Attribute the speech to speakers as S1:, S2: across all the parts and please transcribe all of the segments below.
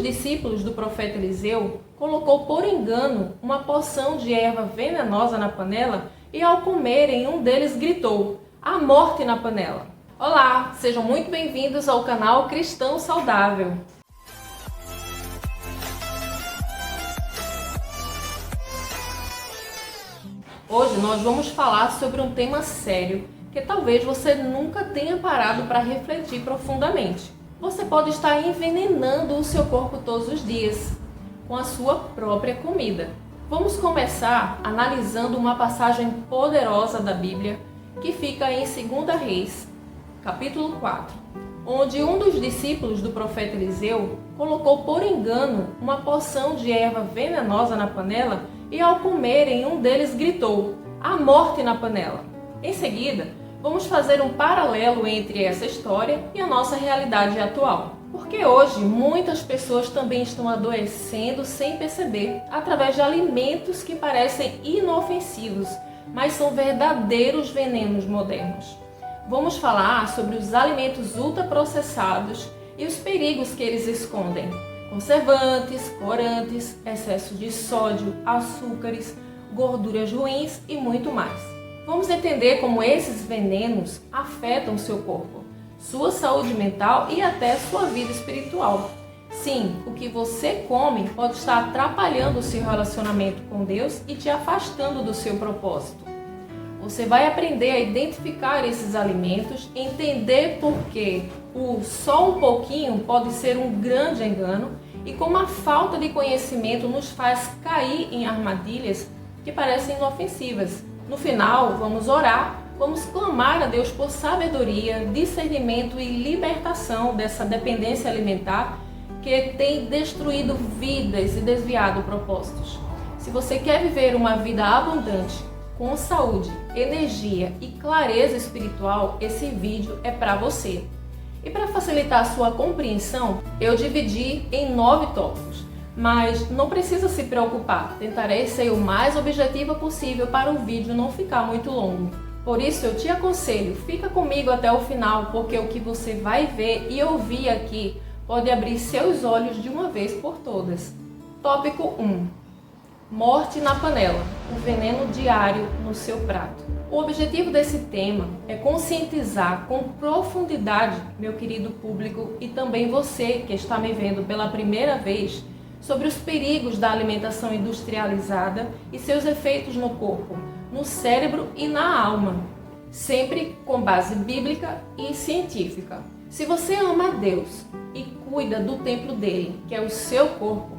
S1: discípulos do profeta Eliseu colocou por engano uma porção de erva venenosa na panela e ao comerem um deles gritou: "A morte na panela!" Olá, sejam muito bem-vindos ao canal Cristão Saudável. Hoje nós vamos falar sobre um tema sério que talvez você nunca tenha parado para refletir profundamente. Você pode estar envenenando o seu corpo todos os dias com a sua própria comida. Vamos começar analisando uma passagem poderosa da Bíblia que fica em 2 Reis, capítulo 4, onde um dos discípulos do profeta Eliseu colocou por engano uma porção de erva venenosa na panela e ao comerem um deles gritou: "A morte na panela!" Em seguida, vamos fazer um paralelo entre essa história e a nossa realidade atual. Porque hoje muitas pessoas também estão adoecendo sem perceber, através de alimentos que parecem inofensivos, mas são verdadeiros venenos modernos. Vamos falar sobre os alimentos ultraprocessados e os perigos que eles escondem. Conservantes, corantes, excesso de sódio, açúcares, gorduras ruins e muito mais. Vamos entender como esses venenos afetam o seu corpo, sua saúde mental e até sua vida espiritual. Sim, o que você come pode estar atrapalhando o seu relacionamento com Deus e te afastando do seu propósito. Você vai aprender a identificar esses alimentos, entender por que o só um pouquinho pode ser um grande engano e como a falta de conhecimento nos faz cair em armadilhas que parecem inofensivas. No final, vamos orar, vamos clamar a Deus por sabedoria, discernimento e libertação dessa dependência alimentar que tem destruído vidas e desviado propósitos. Se você quer viver uma vida abundante, com saúde, energia e clareza espiritual, esse vídeo é para você. E para facilitar a sua compreensão, eu dividi em 9 tópicos. Mas não precisa se preocupar, tentarei ser o mais objetiva possível para o vídeo não ficar muito longo. Por isso eu te aconselho, fica comigo até o final, porque o que você vai ver e ouvir aqui pode abrir seus olhos de uma vez por todas. Tópico 1. Morte na panela, o veneno diário no seu prato. O objetivo desse tema é conscientizar com profundidade, meu querido público, e também você que está me vendo pela primeira vez, sobre os perigos da alimentação industrializada e seus efeitos no corpo, no cérebro e na alma, sempre com base bíblica e científica. Se você ama a Deus e cuida do templo dele, que é o seu corpo,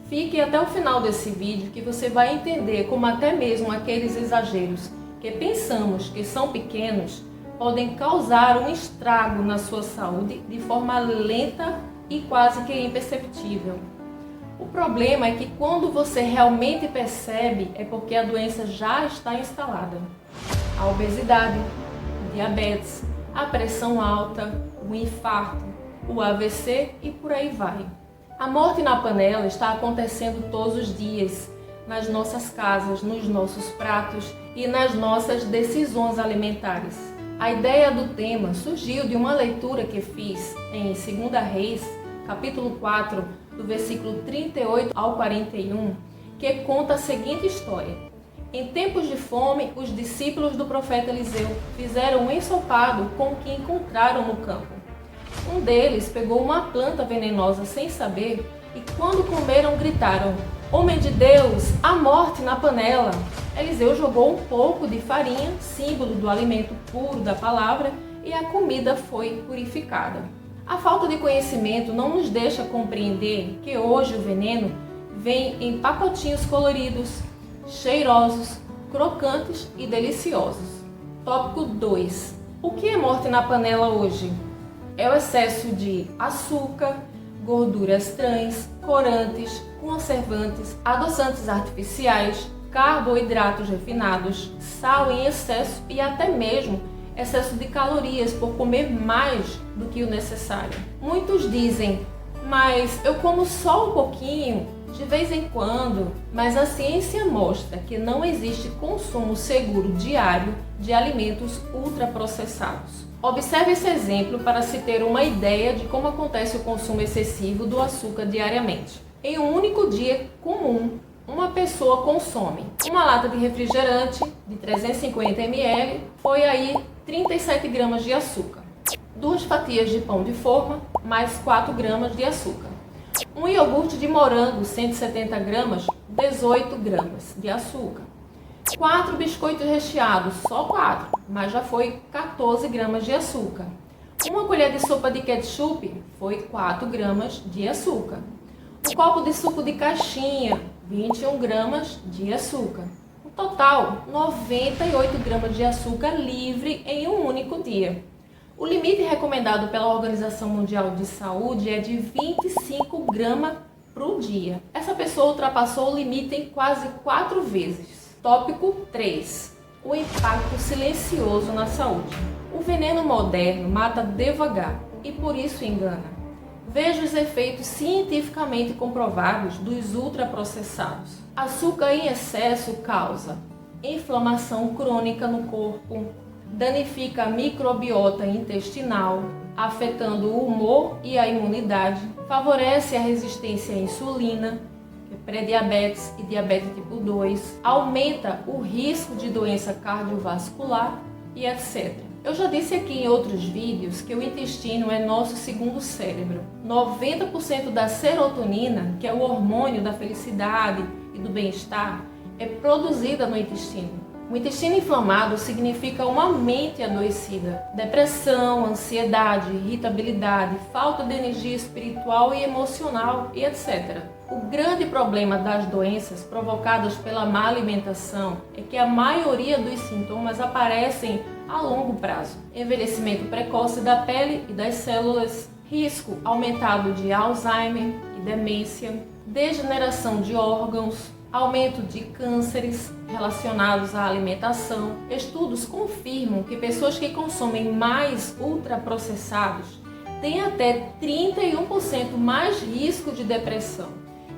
S1: fique até o final desse vídeo que você vai entender como até mesmo aqueles exageros que pensamos que são pequenos podem causar um estrago na sua saúde de forma lenta e quase que imperceptível. O problema é que quando você realmente percebe é porque a doença já está instalada. A obesidade, o diabetes, a pressão alta, o infarto, o AVC e por aí vai. A morte na panela está acontecendo todos os dias, nas nossas casas, nos nossos pratos e nas nossas decisões alimentares. A ideia do tema surgiu de uma leitura que fiz em 2 Reis, capítulo 4, do versículo 38 ao 41, que conta a seguinte história. Em tempos de fome, os discípulos do profeta Eliseu fizeram um ensopado com o que encontraram no campo. Um deles pegou uma planta venenosa sem saber e quando comeram gritaram: "Homem de Deus, a morte na panela!" Eliseu jogou um pouco de farinha, símbolo do alimento puro da palavra, e a comida foi purificada. A falta de conhecimento não nos deixa compreender que hoje o veneno vem em pacotinhos coloridos, cheirosos, crocantes e deliciosos. Tópico 2. O que é morte na panela hoje? É o excesso de açúcar, gorduras trans, corantes, conservantes, adoçantes artificiais, carboidratos refinados, sal em excesso e até mesmo excesso de calorias por comer mais do que o necessário. Muitos dizem: "Mas eu como só um pouquinho de vez em quando, mas a ciência mostra que não existe consumo seguro diário de alimentos ultraprocessados. Observe esse exemplo para se ter uma ideia de como acontece o consumo excessivo do açúcar diariamente. Em um único dia comum, uma pessoa consome uma lata de refrigerante de 350 ml, foi aí 37 gramas de açúcar. 2 fatias de pão de forma, mais 4 gramas de açúcar. Um iogurte de morango, 170 gramas, 18 gramas de açúcar. 4 biscoitos recheados, só 4, mas já foi 14 gramas de açúcar. Uma colher de sopa de ketchup, foi 4 gramas de açúcar. Um copo de suco de caixinha, 21 gramas de açúcar. No total, 98 gramas de açúcar livre em um único dia. O limite recomendado pela Organização Mundial de Saúde é de 25 gramas por dia. Essa pessoa ultrapassou o limite em quase 4 vezes. Tópico 3. O impacto silencioso na saúde. O veneno moderno mata devagar e por isso engana. Veja os efeitos cientificamente comprovados dos ultraprocessados. Açúcar em excesso causa inflamação crônica no corpo, danifica a microbiota intestinal, afetando o humor e a imunidade, favorece a resistência à insulina, pré-diabetes e diabetes tipo 2, aumenta o risco de doença cardiovascular e etc. Eu já disse aqui em outros vídeos que o intestino é nosso segundo cérebro. 90% da serotonina, que é o hormônio da felicidade e do bem-estar, é produzida no intestino. O intestino inflamado significa uma mente adoecida, depressão, ansiedade, irritabilidade, falta de energia espiritual e emocional e etc. O grande problema das doenças provocadas pela má alimentação é que a maioria dos sintomas aparecem a longo prazo. Envelhecimento precoce da pele e das células, risco aumentado de Alzheimer e demência, degeneração de órgãos, aumento de cânceres relacionados à alimentação. Estudos confirmam que pessoas que consomem mais ultraprocessados têm até 31% mais risco de depressão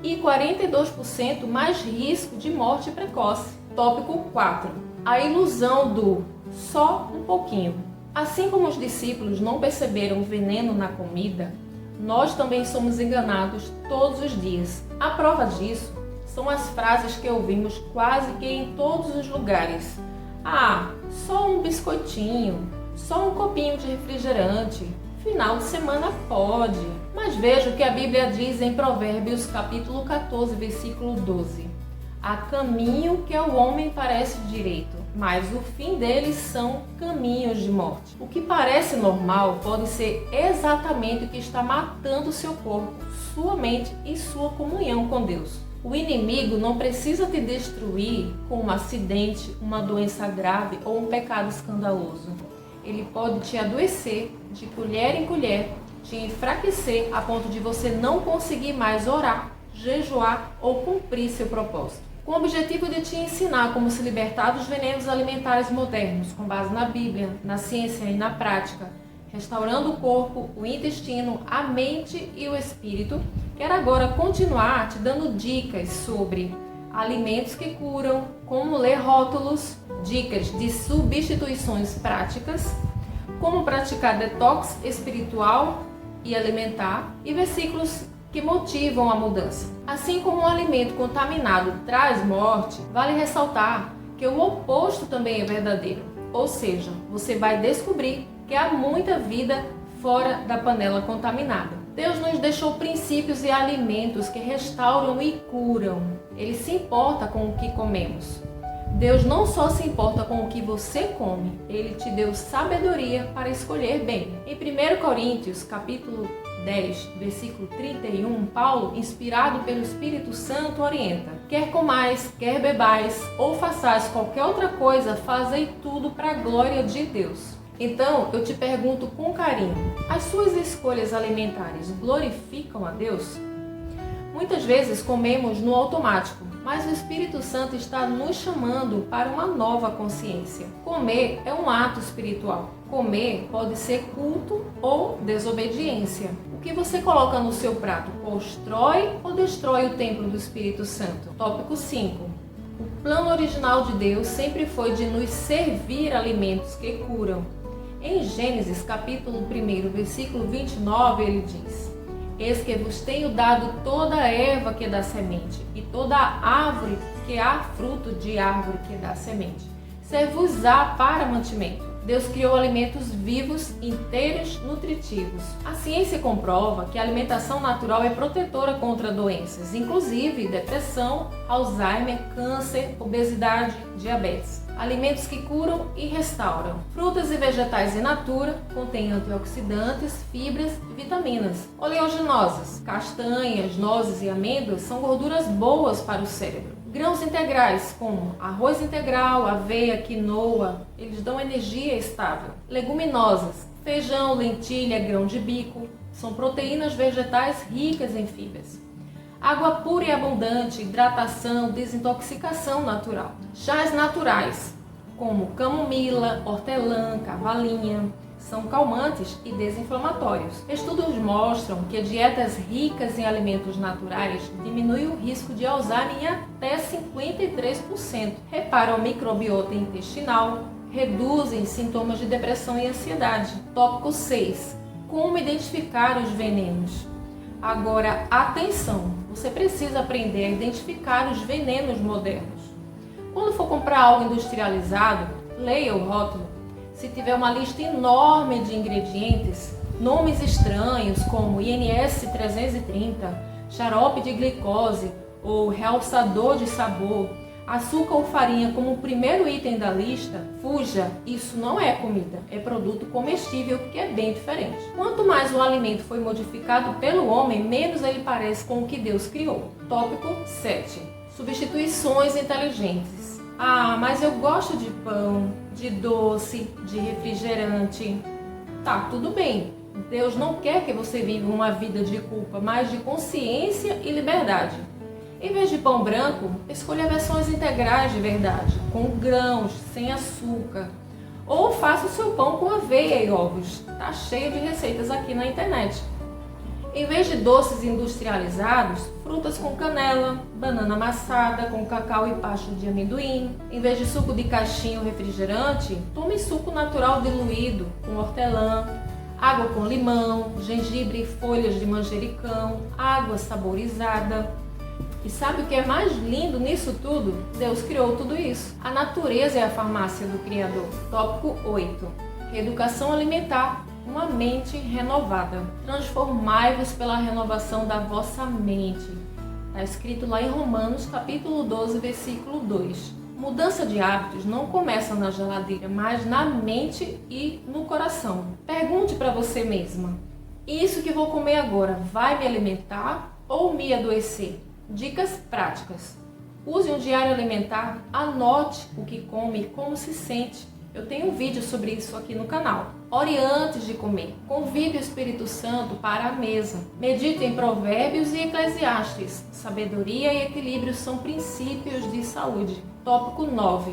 S1: e 42% mais risco de morte precoce. Tópico 4. A ilusão do só um pouquinho. Assim como os discípulos não perceberam o veneno na comida, nós também somos enganados todos os dias. A prova disso são as frases que ouvimos quase que em todos os lugares. Ah, só um biscoitinho, só um copinho de refrigerante, final de semana pode. Mas veja o que a Bíblia diz em Provérbios capítulo 14, versículo 12. Há caminho que ao homem parece direito, mas o fim deles são caminhos de morte. O que parece normal pode ser exatamente o que está matando seu corpo, sua mente e sua comunhão com Deus. O inimigo não precisa te destruir com um acidente, uma doença grave ou um pecado escandaloso. Ele pode te adoecer de colher em colher, te enfraquecer a ponto de você não conseguir mais orar, jejuar ou cumprir seu propósito. Com o objetivo de te ensinar como se libertar dos venenos alimentares modernos, com base na Bíblia, na ciência e na prática, restaurando o corpo, o intestino, a mente e o espírito, quero agora continuar te dando dicas sobre alimentos que curam, como ler rótulos, dicas de substituições práticas, como praticar detox espiritual e alimentar e versículos que motivam a mudança. Assim como um alimento contaminado traz morte, vale ressaltar que o oposto também é verdadeiro. Ou seja, você vai descobrir que há muita vida fora da panela contaminada. Deus nos deixou princípios e alimentos que restauram e curam. Ele se importa com o que comemos. Deus não só se importa com o que você come, Ele te deu sabedoria para escolher bem. Em 1 Coríntios, capítulo 10, versículo 31, Paulo, inspirado pelo Espírito Santo, orienta: quer comais, quer bebais, ou façais qualquer outra coisa, fazei tudo para a glória de Deus. Então, eu te pergunto com carinho, as suas escolhas alimentares glorificam a Deus? Muitas vezes comemos no automático, mas o Espírito Santo está nos chamando para uma nova consciência. Comer é um ato espiritual. Comer pode ser culto ou desobediência. O que você coloca no seu prato constrói ou destrói o templo do Espírito Santo? Tópico 5. O plano original de Deus sempre foi de nos servir alimentos que curam. Em Gênesis capítulo 1, versículo 29, ele diz: Eis que vos tenho dado toda a erva que dá semente, e toda a árvore que há fruto de árvore que dá semente. Servos-á para mantimento. Deus criou alimentos vivos, inteiros, nutritivos. A ciência comprova que a alimentação natural é protetora contra doenças, inclusive depressão, Alzheimer, câncer, obesidade, diabetes. Alimentos que curam e restauram. Frutas e vegetais in natura contêm antioxidantes, fibras e vitaminas. Oleaginosas, castanhas, nozes e amêndoas são gorduras boas para o cérebro. Grãos integrais, como arroz integral, aveia, quinoa, eles dão energia estável. Leguminosas, feijão, lentilha, grão de bico, são proteínas vegetais ricas em fibras. Água pura e abundante, hidratação, desintoxicação natural. Chás naturais, como camomila, hortelã, cavalinha, são calmantes e desinflamatórios. Estudos mostram que dietas ricas em alimentos naturais diminuem o risco de Alzheimer em até 53%, reparam a microbiota intestinal, reduzem sintomas de depressão e ansiedade. Tópico 6. Como identificar os venenos? Agora, atenção! Você precisa aprender a identificar os venenos modernos. Quando for comprar algo industrializado, leia o rótulo. Se tiver uma lista enorme de ingredientes, nomes estranhos como INS 330, xarope de glicose ou realçador de sabor, açúcar ou farinha como o primeiro item da lista, fuja, isso não é comida, é produto comestível que é bem diferente. Quanto mais o alimento foi modificado pelo homem, menos ele parece com o que Deus criou. Tópico 7. Substituições inteligentes. Ah, mas eu gosto de pão, de doce, de refrigerante. Tá, tudo bem. Deus não quer que você viva uma vida de culpa, mas de consciência e liberdade. Em vez de pão branco, escolha versões integrais de verdade, com grãos, sem açúcar. Ou faça o seu pão com aveia e ovos. Tá cheio de receitas aqui na internet. Em vez de doces industrializados, frutas com canela, banana amassada com cacau e pasta de amendoim. Em vez de suco de caixinha ou refrigerante, tome suco natural diluído com hortelã, água com limão, gengibre e folhas de manjericão, água saborizada. E sabe o que é mais lindo nisso tudo? Deus criou tudo isso. A natureza é a farmácia do Criador. Tópico 8. Reeducação alimentar. Uma mente renovada. Transformai-vos pela renovação da vossa mente. Está escrito lá em Romanos, capítulo 12, versículo 2. Mudança de hábitos não começa na geladeira, mas na mente e no coração. Pergunte para você mesma: isso que vou comer agora vai me alimentar ou me adoecer? Dicas práticas. Use um diário alimentar, anote o que come e como se sente. Eu tenho um vídeo sobre isso aqui no canal. Ore antes de comer. Convide o Espírito Santo para a mesa. Medite em Provérbios e Eclesiastes. Sabedoria e equilíbrio são princípios de saúde. Tópico 9.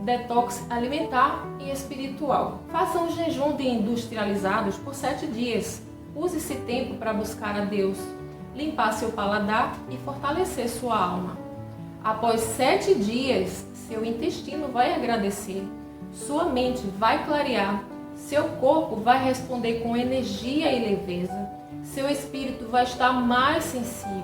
S1: Detox alimentar e espiritual. Faça um jejum de industrializados por 7 dias. Use esse tempo para buscar a Deus, limpar seu paladar e fortalecer sua alma. Após 7 dias, seu intestino vai agradecer. Sua mente vai clarear, seu corpo vai responder com energia e leveza, seu espírito vai estar mais sensível.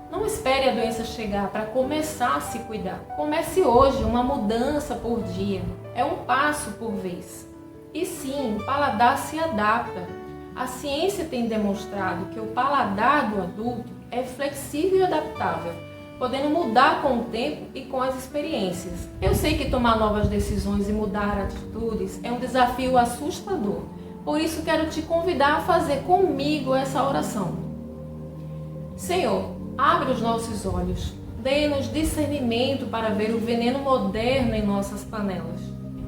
S1: Não espere a doença chegar para começar a se cuidar. Comece hoje uma mudança por dia, é um passo por vez. E sim, o paladar se adapta. A ciência tem demonstrado que o paladar do adulto é flexível e adaptável, podendo mudar com o tempo e com as experiências. Eu sei que tomar novas decisões e mudar atitudes é um desafio assustador. Por isso quero te convidar a fazer comigo essa oração. Senhor, abre os nossos olhos. Dê-nos discernimento para ver o veneno moderno em nossas panelas.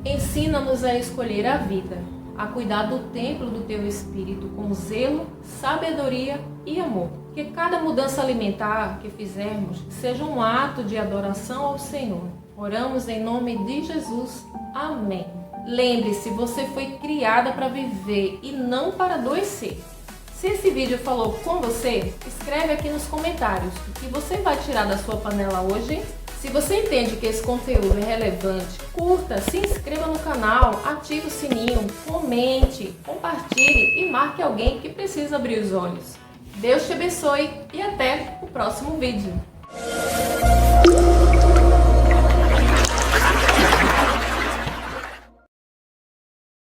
S1: Ensina-nos a escolher a vida, a cuidar do templo do Teu Espírito com zelo, sabedoria e amor. Que cada mudança alimentar que fizermos seja um ato de adoração ao Senhor. Oramos em nome de Jesus. Amém. Lembre-se, você foi criada para viver e não para adoecer. Se esse vídeo falou com você, escreve aqui nos comentários o que você vai tirar da sua panela hoje. Se você entende que esse conteúdo é relevante, curta, se inscreva no canal, ative o sininho, comente, compartilhe e marque alguém que precisa abrir os olhos. Deus te abençoe e até o próximo vídeo.